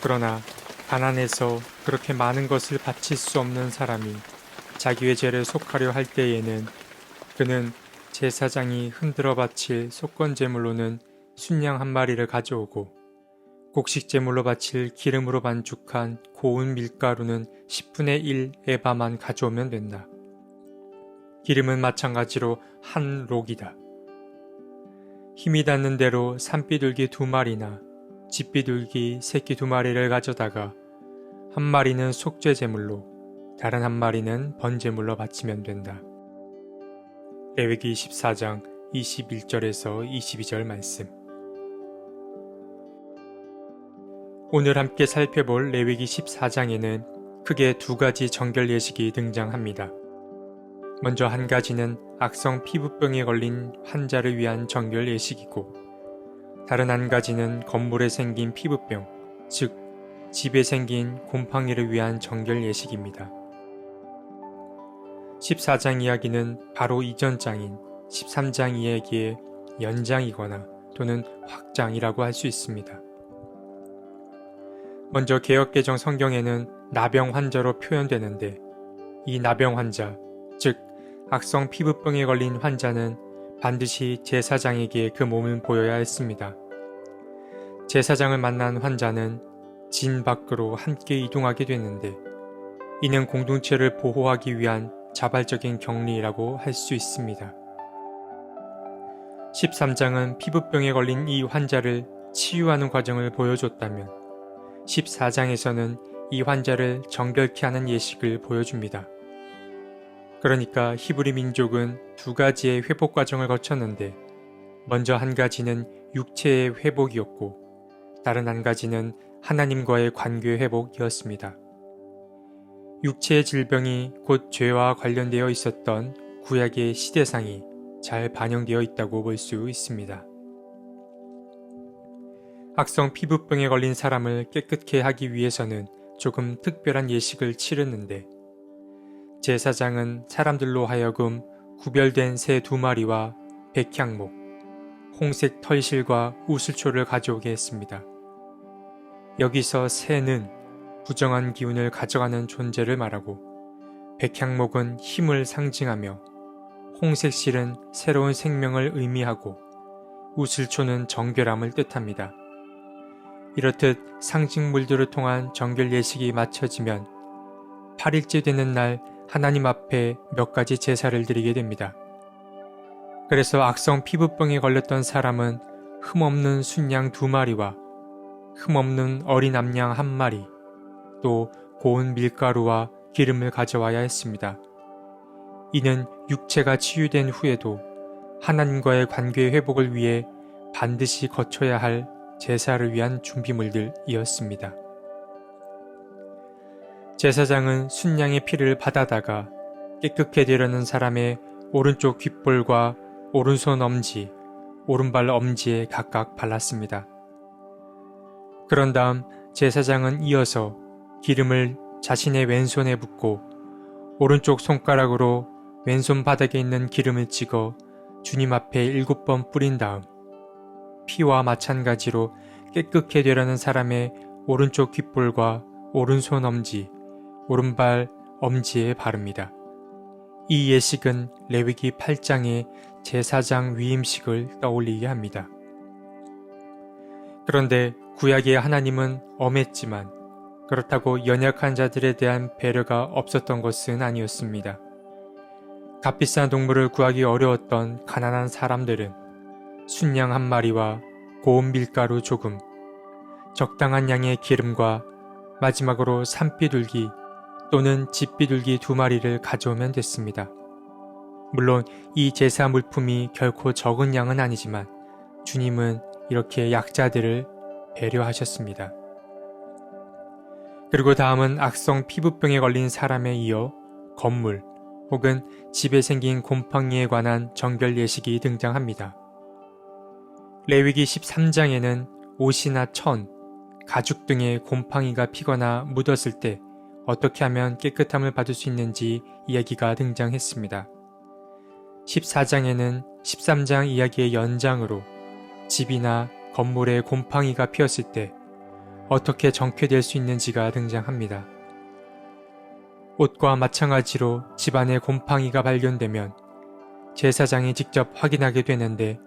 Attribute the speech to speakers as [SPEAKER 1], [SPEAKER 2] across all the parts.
[SPEAKER 1] 그러나 가난해서 그렇게 많은 것을 바칠 수 없는 사람이 자기의 죄를 속하려 할 때에는 그는 제사장이 흔들어 바칠 속건제물로는 순양 한 마리를 가져오고 곡식제물로 바칠 기름으로 반죽한 고운 밀가루는 10분의 1 에바만 가져오면 된다. 기름은 마찬가지로 한 록이다. 힘이 닿는 대로 산비둘기 2마리나 집비둘기 새끼 2마리를 가져다가 한 마리는 속죄제물로 다른 한 마리는 번제물로 바치면 된다. 레위기 14장 21절에서 22절 말씀. 오늘 함께 살펴볼 레위기 14장에는 크게 2가지 정결 예식이 등장합니다. 먼저 한 가지는 악성 피부병에 걸린 환자를 위한 정결 예식이고, 다른 한 가지는 건물에 생긴 피부병, 즉 집에 생긴 곰팡이를 위한 정결 예식입니다. 14장 이야기는 바로 이전 장인 13장 이야기의 연장이거나 또는 확장이라고 할 수 있습니다. 먼저 개역개정 성경에는 나병 환자로 표현되는데, 이 나병 환자, 즉 악성 피부병에 걸린 환자는 반드시 제사장에게 그 몸을 보여야 했습니다. 제사장을 만난 환자는 진 밖으로 함께 이동하게 됐는데, 이는 공동체를 보호하기 위한 자발적인 격리라고 할 수 있습니다. 13장은 피부병에 걸린 이 환자를 치유하는 과정을 보여줬다면 14장에서는 이 환자를 정결케 하는 예식을 보여줍니다. 그러니까 히브리 민족은 2가지의 회복 과정을 거쳤는데, 먼저 한 가지는 육체의 회복이었고 다른 한 가지는 하나님과의 관계 회복이었습니다. 육체의 질병이 곧 죄와 관련되어 있었던 구약의 시대상이 잘 반영되어 있다고 볼 수 있습니다. 악성 피부병에 걸린 사람을 깨끗게 하기 위해서는 조금 특별한 예식을 치르는데, 제사장은 사람들로 하여금 구별된 새 2마리와 백향목, 홍색 털실과 우슬초를 가져오게 했습니다. 여기서 새는 부정한 기운을 가져가는 존재를 말하고, 백향목은 힘을 상징하며 홍색 실은 새로운 생명을 의미하고 우슬초는 정결함을 뜻합니다. 이렇듯 상징물들을 통한 정결 예식이 마쳐지면 8일째 되는 날 하나님 앞에 몇 가지 제사를 드리게 됩니다. 그래서 악성 피부병에 걸렸던 사람은 흠없는 순양 2마리와 흠없는 어린 암양 1마리, 또 고운 밀가루와 기름을 가져와야 했습니다. 이는 육체가 치유된 후에도 하나님과의 관계 회복을 위해 반드시 거쳐야 할 제사를 위한 준비물들이었습니다. 제사장은 순양의 피를 받아다가 깨끗게 되려는 사람의 오른쪽 귓볼과 오른손 엄지, 오른발 엄지에 각각 발랐습니다. 그런 다음 제사장은 이어서 기름을 자신의 왼손에 붓고 오른쪽 손가락으로 왼손 바닥에 있는 기름을 찍어 주님 앞에 7번 뿌린 다음 피와 마찬가지로 깨끗게 되려는 사람의 오른쪽 귓볼과 오른손 엄지, 오른발 엄지에 바릅니다. 이 예식은 레위기 8장의 제사장 위임식을 떠올리게 합니다. 그런데 구약의 하나님은 엄했지만 그렇다고 연약한 자들에 대한 배려가 없었던 것은 아니었습니다. 값비싼 동물을 구하기 어려웠던 가난한 사람들은 순양 1마리와 고운 밀가루 조금, 적당한 양의 기름과 마지막으로 산비둘기 또는 집비둘기 2마리를 가져오면 됐습니다. 물론 이 제사 물품이 결코 적은 양은 아니지만 주님은 이렇게 약자들을 배려하셨습니다. 그리고 다음은 악성 피부병에 걸린 사람에 이어 건물 혹은 집에 생긴 곰팡이에 관한 정결 예식이 등장합니다. 레위기 13장에는 옷이나 천, 가죽 등의 곰팡이가 피거나 묻었을 때 어떻게 하면 깨끗함을 받을 수 있는지 이야기가 등장했습니다. 14장에는 13장 이야기의 연장으로 집이나 건물에 곰팡이가 피었을 때 어떻게 정쾌될 수 있는지가 등장합니다. 옷과 마찬가지로 집안에 곰팡이가 발견되면 제사장이 직접 확인하게 되는데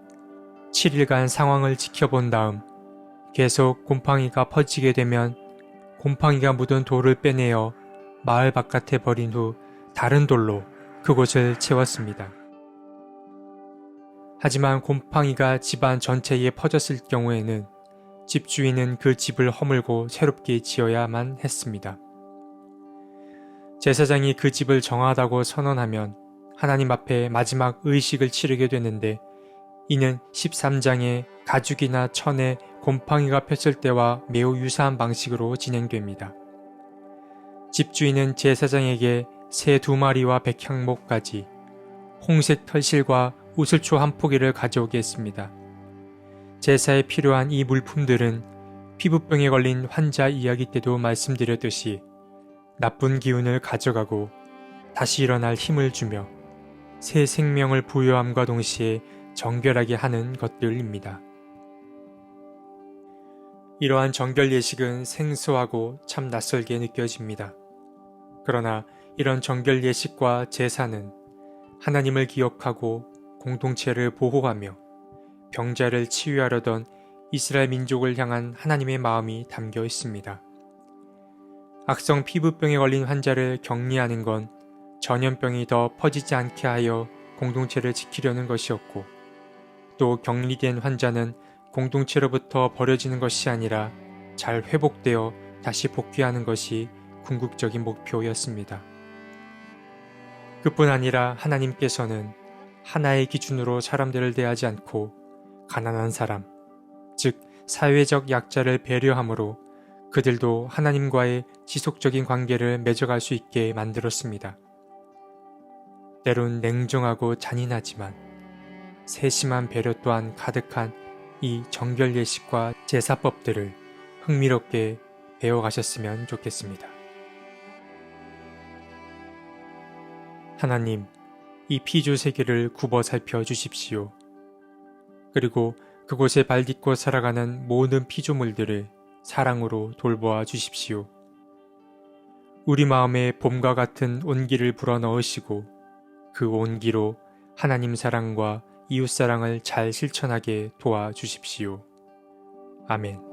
[SPEAKER 1] 7일간 상황을 지켜본 다음 계속 곰팡이가 퍼지게 되면 곰팡이가 묻은 돌을 빼내어 마을 바깥에 버린 후 다른 돌로 그곳을 채웠습니다. 하지만 곰팡이가 집안 전체에 퍼졌을 경우에는 집주인은 그 집을 허물고 새롭게 지어야만 했습니다. 제사장이 그 집을 정하다고 선언하면 하나님 앞에 마지막 의식을 치르게 되는데 이는 13장의 가죽이나 천에 곰팡이가 폈을 때와 매우 유사한 방식으로 진행됩니다. 집주인은 제사장에게 새 2마리와 백향목까지, 홍색 털실과 우슬초 한 포기를 가져오게 했습니다. 제사에 필요한 이 물품들은 피부병에 걸린 환자 이야기 때도 말씀드렸듯이 나쁜 기운을 가져가고 다시 일어날 힘을 주며 새 생명을 부여함과 동시에 정결하게 하는 것들입니다. 이러한 정결 예식은 생소하고 참 낯설게 느껴집니다. 그러나 이런 정결 예식과 제사는 하나님을 기억하고 공동체를 보호하며 병자를 치유하려던 이스라엘 민족을 향한 하나님의 마음이 담겨 있습니다. 악성 피부병에 걸린 환자를 격리하는 건 전염병이 더 퍼지지 않게 하여 공동체를 지키려는 것이었고, 또 격리된 환자는 공동체로부터 버려지는 것이 아니라 잘 회복되어 다시 복귀하는 것이 궁극적인 목표였습니다. 그뿐 아니라 하나님께서는 하나의 기준으로 사람들을 대하지 않고 가난한 사람, 즉 사회적 약자를 배려함으로 그들도 하나님과의 지속적인 관계를 맺어갈 수 있게 만들었습니다. 때론 냉정하고 잔인하지만 세심한 배려 또한 가득한 이 정결 예식과 제사법들을 흥미롭게 배워가셨으면 좋겠습니다. 하나님, 이 피조 세계를 굽어 살펴 주십시오. 그리고 그곳에 발 딛고 살아가는 모든 피조물들을 사랑으로 돌보아 주십시오. 우리 마음에 봄과 같은 온기를 불어넣으시고 그 온기로 하나님 사랑과 이웃 사랑을 잘 실천하게 도와주십시오. 아멘.